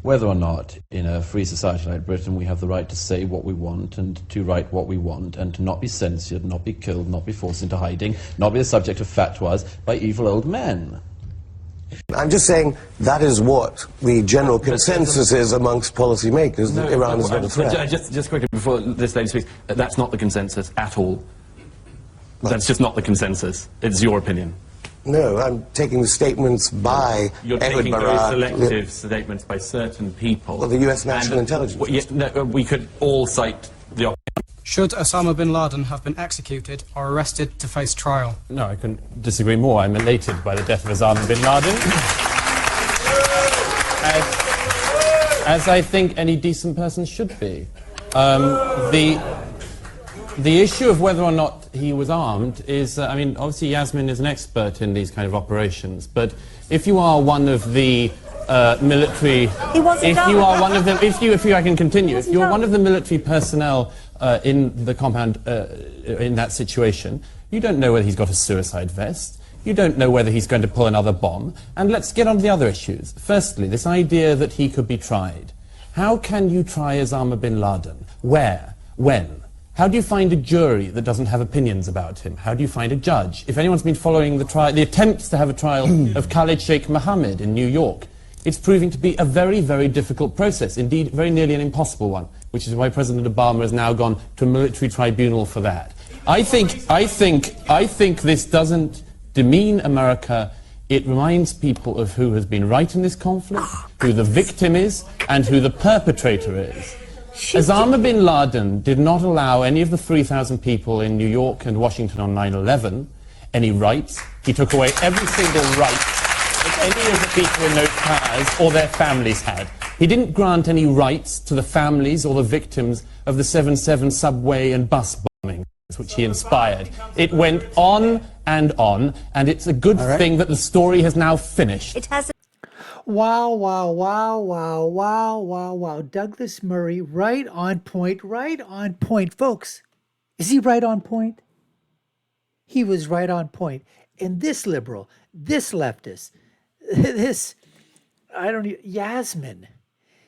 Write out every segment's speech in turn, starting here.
whether or not in a free society like Britain we have the right to say what we want and to write what we want and to not be censored, not be killed, not be forced into hiding, not be the subject of fatwas by evil old men. I'm just saying that is what the general consensus is amongst policymakers, that Iran is not a threat. Just quickly before this lady speaks, that's not the consensus at all. That's just not the consensus. It's your opinion. No, I'm taking the statements by You're taking very selective statements by certain people. Well, the US National Intelligence. We could all cite the... Should Osama bin Laden have been executed or arrested to face trial? No, I couldn't disagree more. I'm elated by the death of Osama bin Laden. As I think any decent person should be. The issue of whether or not he was armed is, I mean, obviously Yasmin is an expert in these kind of operations, but if you are one of the military... If I can continue, if you're one of the military personnel in the compound in that situation, you don't know whether he's got a suicide vest, you don't know whether he's going to pull another bomb, and let's get on to the other issues. Firstly, this idea that he could be tried. How can you try Osama bin Laden? Where? When? How do you find a jury that doesn't have opinions about him? How do you find a judge? If anyone's been following the attempts to have a trial of Khalid Sheikh Mohammed in New York, it's proving to be a very, very difficult process, indeed very nearly an impossible one, which is why President Obama has now gone to a military tribunal for that. I think this doesn't demean America. It reminds people of who has been right in this conflict, who the victim is, and who the perpetrator is. Osama bin Laden did not allow any of the 3,000 people in New York and Washington on 9/11 any rights. He took away every single right that any of the people in those cars or their families had. He didn't grant any rights to the families or the victims of the 7/7 subway and bus bombings, which he inspired. It went on, and it's a good thing that the story has now finished. It has. Wow, wow, wow, wow, wow, wow, wow. Douglas Murray, right on point, right on point. Folks, is he right on point? He was right on point. And this liberal, this leftist, Yasmin,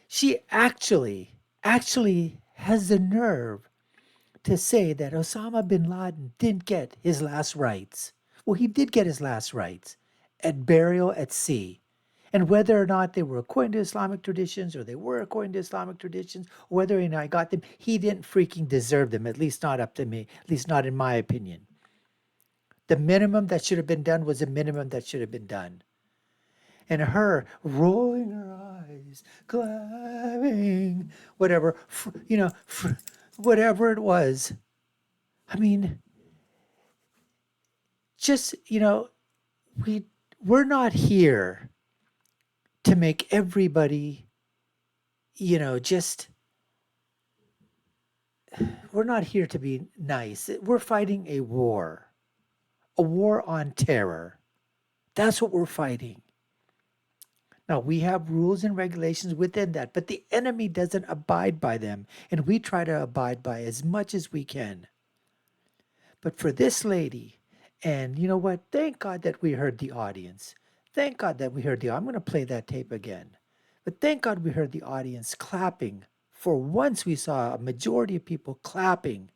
she actually has the nerve to say that Osama bin Laden didn't get his last rites. Well, he did get his last rites at burial at sea. And whether or not they were according to Islamic traditions or they were according to Islamic traditions, or whether or not I got them, he didn't freaking deserve them, at least not up to me, at least not in my opinion. The minimum that should have been done was the minimum that should have been done. And her rolling her eyes, clapping, whatever, whatever it was. I mean, just, we're not here to make everybody, we're not here to be nice. We're fighting a war on terror. That's what we're fighting. Now, we have rules and regulations within that, but the enemy doesn't abide by them, and we try to abide by as much as we can. But for this lady, and you know what? Thank God that we heard the audience. Thank God that we heard I'm going to play that tape again. But thank God we heard the audience clapping. For once we saw a majority of people clapping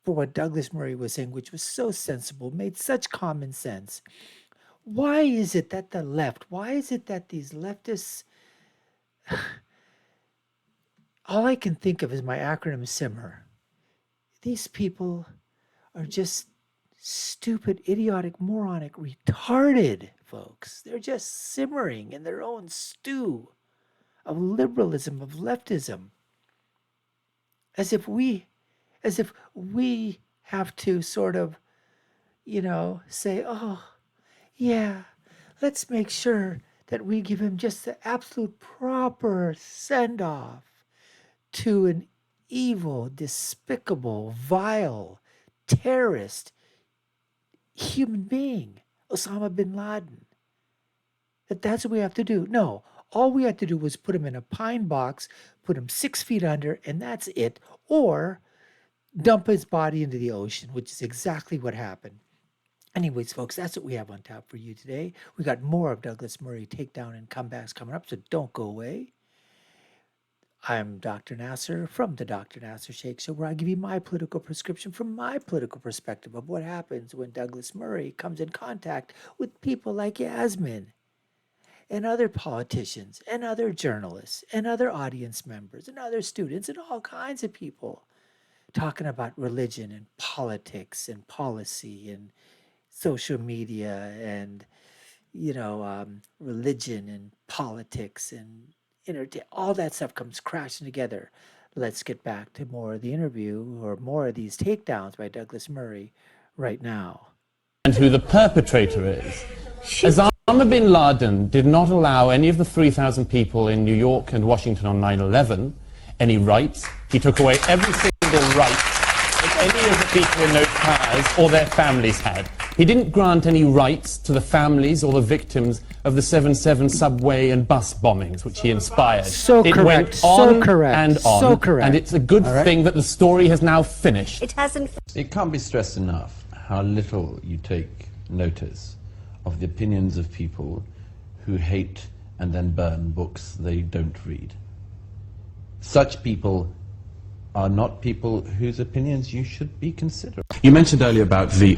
for what Douglas Murray was saying, which was so sensible, made such common sense. Why is it that the left, why is it that these leftists, all I can think of is my acronym SIMMER. These people are just stupid, idiotic, moronic, retarded folks. They're just simmering in their own stew of liberalism, of leftism. As if we have to sort of, say, oh, yeah, let's make sure that we give him just the absolute proper send-off to an evil, despicable, vile, terrorist human being, Osama bin Laden. That's what we have to do. No, all we had to do was put him in a pine box, put him 6 feet under, and that's it. Or dump his body into the ocean, which is exactly what happened. Anyways, folks, that's what we have on tap for you today. We got more of Douglas Murray takedown and comebacks coming up, so don't go away. I'm Dr. Nasir from the Dr. Nasir Shaikh Show, where I give you my political prescription from my political perspective of what happens when Douglas Murray comes in contact with people like Yasmin and other politicians and other journalists and other audience members and other students and all kinds of people talking about religion and politics and policy and social media and, religion and politics and all that stuff comes crashing together. Let's get back to more of the interview or more of these takedowns by Douglas Murray right now. And who the perpetrator is. Osama bin Laden did not allow any of the 3,000 people in New York and Washington on 9/11 any rights. He took away every single right that any of the people in those cars or their families had. He didn't grant any rights to the families or the victims of the 7/7 subway and bus bombings, which he inspired. It went on and on, and it's a good thing that the story has now finished. It hasn't. It can't be stressed enough how little you take notice of the opinions of people who hate and then burn books they don't read. Such people are not people whose opinions you should be considering. You mentioned earlier about the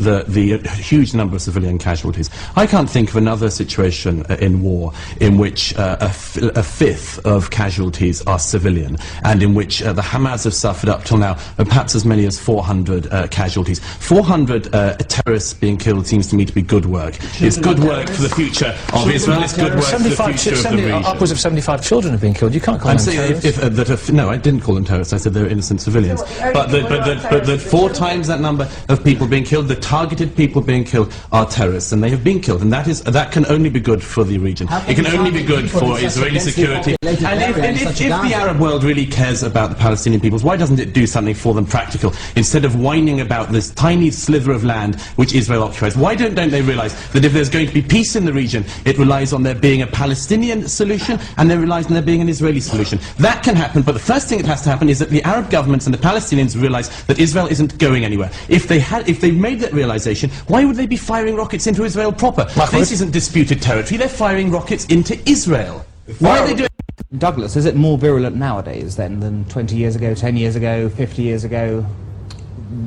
huge number of civilian casualties. I can't think of another situation in war in which a fifth of casualties are civilian, and in which the Hamas have suffered up till now perhaps as many as 400 casualties. 400 terrorists being killed seems to me to be good work. It's good work for the future of Israel. It's good work for the future of the region. Upwards of 75 children have been killed. You can't call them terrorists. No, I didn't call them terrorists. I said they were innocent civilians. But the 4 times that number of people being killed, the targeted people being killed, are terrorists, and they have been killed, and that can only be good for the region. It can only be good for Israeli security. And if the Arab world really cares about the Palestinian peoples, why doesn't it do something for them practical, instead of whining about this tiny slither of land which Israel occupies? Why don't they realize that if there's going to be peace in the region, it relies on there being a Palestinian solution, and there relies on there being an Israeli solution? That can happen, but the first thing that has to happen is that the Arab governments and the Palestinians realize that Israel isn't going anywhere. If they made that realization, why would they be firing rockets into Israel proper? This isn't disputed territory. They're firing rockets into Israel. Why are they doing? Douglas, is it more virulent nowadays then than 20 years ago, 10 years ago, 50 years ago?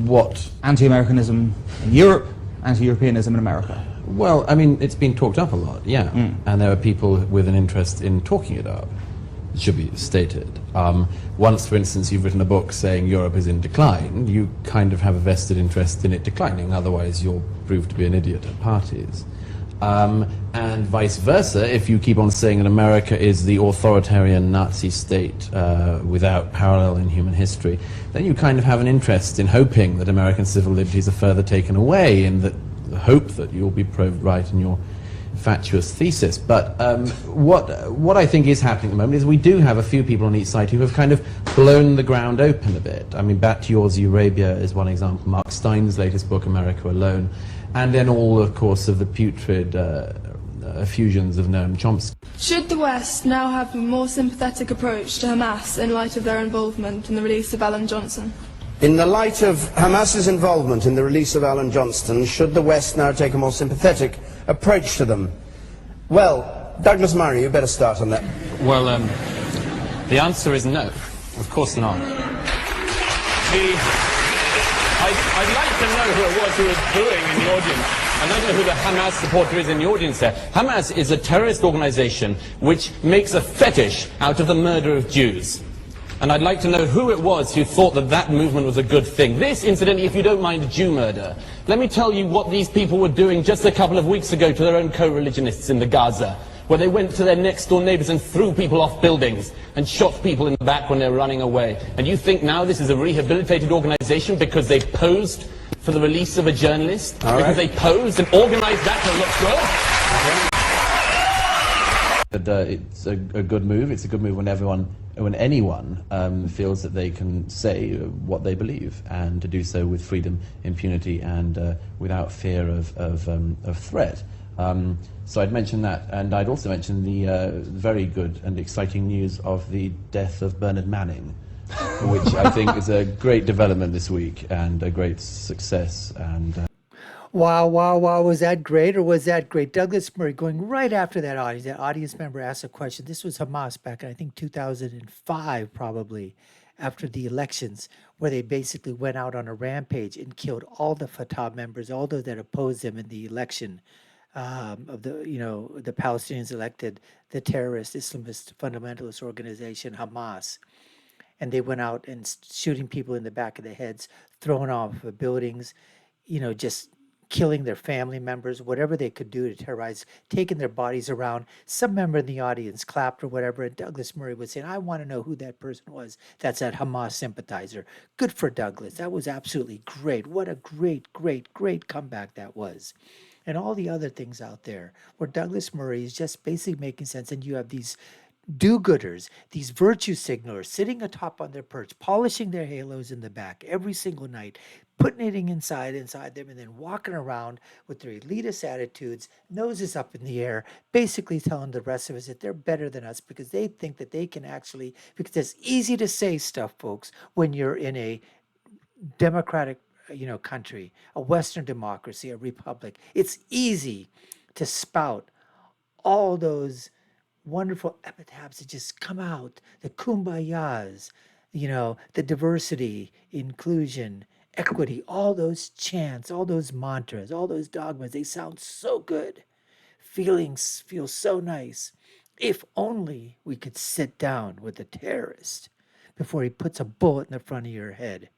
What? Anti-Americanism in Europe, anti-Europeanism in America. Well, I mean, it's been talked up a lot, yeah. And there are people with an interest in talking it up. It should be stated. Once, for instance, you've written a book saying Europe is in decline, you kind of have a vested interest in it declining, otherwise you'll prove to be an idiot at parties. And vice versa, if you keep on saying that America is the authoritarian Nazi state without parallel in human history, then you kind of have an interest in hoping that American civil liberties are further taken away, in the hope that you'll be proved right in your fatuous thesis. But what I think is happening at the moment is we do have a few people on each side who have kind of blown the ground open a bit. I mean, Batior's Eurabia is one example, Mark Stein's latest book, America Alone, and then all, of course, of the putrid effusions of Noam Chomsky. Should the West now have a more sympathetic approach to Hamas in light of their involvement in the release of Alan Johnson? In the light of Hamas's involvement in the release of Alan Johnston, should the West now take a more sympathetic approach to them? Well, Douglas Murray, you better start on that. Well, the answer is no. Of course not. I'd like to know who it was who was booing in the audience. I don't know who the Hamas supporter is in the audience there. Hamas is a terrorist organization which makes a fetish out of the murder of Jews. And I'd like to know who it was who thought that that movement was a good thing. This, incidentally, if you don't mind Jew murder, let me tell you what these people were doing just a couple of weeks ago to their own co-religionists in the Gaza, where they went to their next-door neighbors and threw people off buildings and shot people in the back when they were running away. And you think now this is a rehabilitated organization because they posed for the release of a journalist? Because they posed and organized that to look good? It's a good move. It's a good move when anyone feels that they can say what they believe, and to do so with freedom, impunity, and without fear of threat. So I'd mention that, and I'd also mention the very good and exciting news of the death of Bernard Manning, which I think is a great development this week and a great success. And Wow, wow, wow. Was that great or was that great? Douglas Murray going right after that audience. That audience member asked a question. This was Hamas back in, I think, 2005, probably, after the elections, where they basically went out on a rampage and killed all the Fatah members, all those that opposed them in the election of the Palestinians elected the terrorist Islamist fundamentalist organization Hamas, and they went out and shooting people in the back of the heads, throwing off buildings, just killing their family members, whatever they could do to terrorize, taking their bodies around. Some member in the audience clapped or whatever, and Douglas Murray was saying, I want to know who that person was. That's that Hamas sympathizer. Good for Douglas. That was absolutely great. What a great, great, great comeback that was. And all the other things out there where Douglas Murray is just basically making sense, and you have these do-gooders, these virtue signalers sitting atop on their perch, polishing their halos in the back every single night, putting it inside them, and then walking around with their elitist attitudes, noses up in the air, basically telling the rest of us that they're better than us because they think that they can actually, because it's easy to say stuff, folks, when you're in a democratic country, a Western democracy, a republic. It's easy to spout all those wonderful epitaphs that just come out, the kumbayas, the diversity, inclusion, equity, all those chants, all those mantras, all those dogmas, they sound so good. Feelings feel so nice. If only we could sit down with a terrorist before he puts a bullet in the front of your head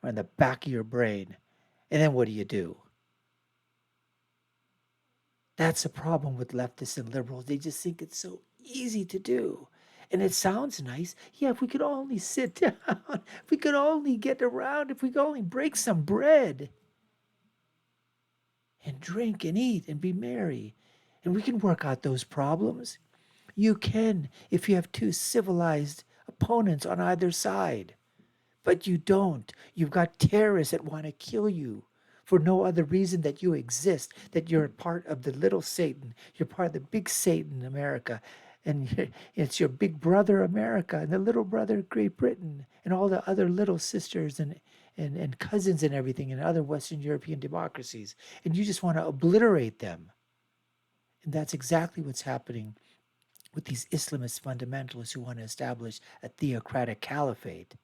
or in the back of your brain. And then what do? That's the problem with leftists and liberals. They just think it's so easy to do. And it sounds nice. Yeah, if we could only sit down, if we could only get around, if we could only break some bread and drink and eat and be merry, and we can work out those problems. You can if you have two civilized opponents on either side. But you don't. You've got terrorists that want to kill you for no other reason that you exist, that you're part of the little Satan. You're part of the big Satan, America. And it's your big brother, America, and the little brother, Great Britain, and all the other little sisters and cousins and everything in other Western European democracies. And you just want to obliterate them. And that's exactly what's happening with these Islamist fundamentalists who want to establish a theocratic caliphate.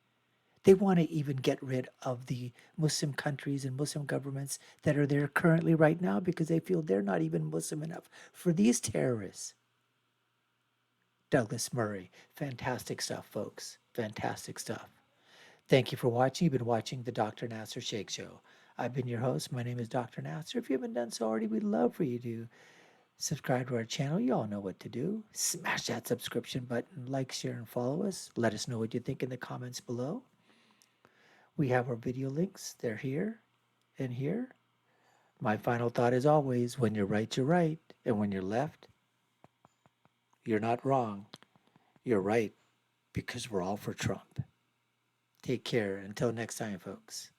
They want to even get rid of the Muslim countries and Muslim governments that are there currently right now because they feel they're not even Muslim enough for these terrorists. Douglas Murray. Fantastic stuff, folks. Fantastic stuff. Thank you for watching. You've been watching the Dr. Nasir Shaikh Show. I've been your host. My name is Dr. Nasir. If you haven't done so already, we'd love for you to subscribe to our channel. You all know what to do. Smash that subscription button, like, share, and follow us. Let us know what you think in the comments below. We have our video links. They're here and here. My final thought is always, when you're right, and when you're left, you're not wrong. You're right, because we're all for Trump. Take care. Until next time, folks.